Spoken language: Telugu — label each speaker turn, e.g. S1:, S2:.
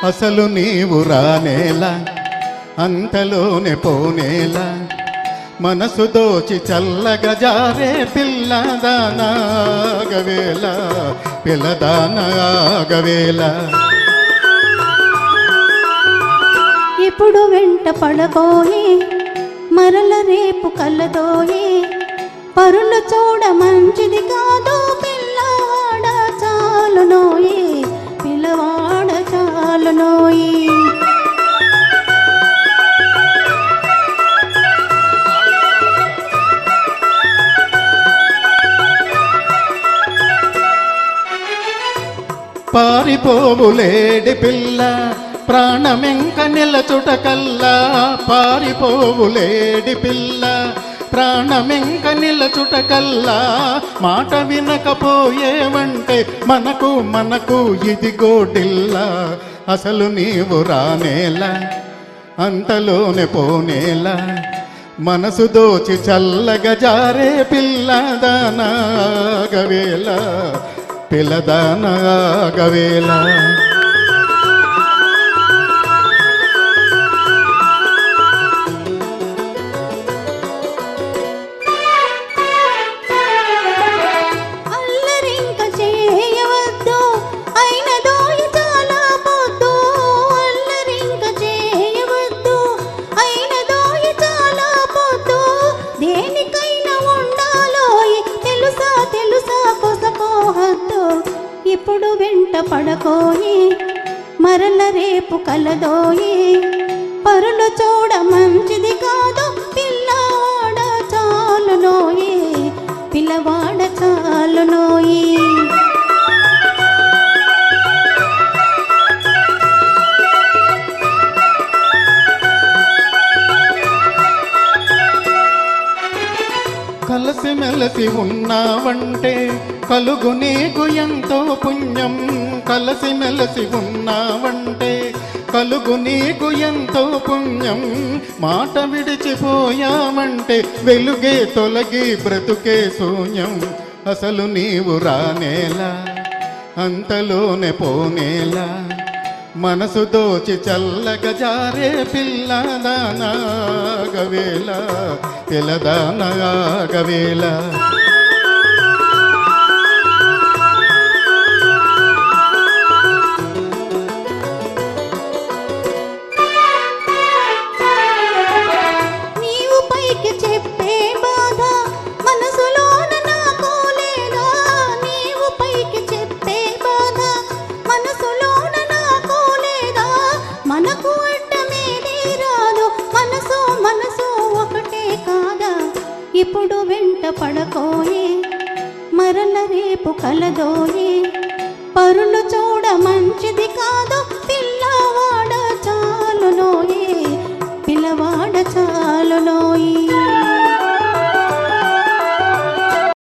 S1: అసలు నీవు రానేలా అంతలోనే పోనేలా మనసు దోచి చల్లగా జారే పిల్లదానాగవేళ పిల్లదానాగవేళ
S2: ఇప్పుడు వెంట పడబోయి మరల రేపు కలదోయి పరులు చూడ మంచిది కాదు పిల్లవాడ చాలునోయి పిల్లవాడ చాలునోయి
S1: పారిపోవులేడి పిల్ల ప్రాణమెంక నిలచుటకల్లా పారిపోవులేడి పిల్ల ప్రాణమెంక నిలచుటకల్లా మాట వినకపోయేవంటే మనకు మనకు ఇదిగోటిల్లా అసలు నీవు రానేలా అంతలోనే పోనేలా మనసు దోచి చల్లగా జారే పిల్లదానాగవేళ పిల్లదానాగవేళ
S2: ఇప్పుడు వెంట పడకోయి మరల రేపు కలదోయి పరులు చూడ మంచిది కాదు పిల్లవాడ చాలునోయి పిల్లవాడ చాలునోయి
S1: కలిసి మెలసి ఉన్నావంటే కలుగు నీకు ఎంతో పుణ్యం కలిసి మెలసి ఉన్నావంటే కలుగు నీకు ఎంతో పుణ్యం మాట విడిచిపోయామంటే వెలుగే తొలగి బ్రతుకే శూన్యం అసలు నీవు రానేలా అంతలోనే పోనేలా మనసు దోచి చల్లగా జారే పిల్లదానాగవేళ పిల్లదానాగవేళ
S2: నీవు పైకి చెప్పే బాధ మనసులోన నాకు లేదా నీవు పైకి చెప్పే బాధ మనసులోన నాకు లేదా మనకు అడ్డమేది రాదు మనసు మనసు ఒకటే కాదా ఇప్పుడు వెంట పడకోయి మరల రేపు కలదోయి పరులు చూడ మంచిది కాదు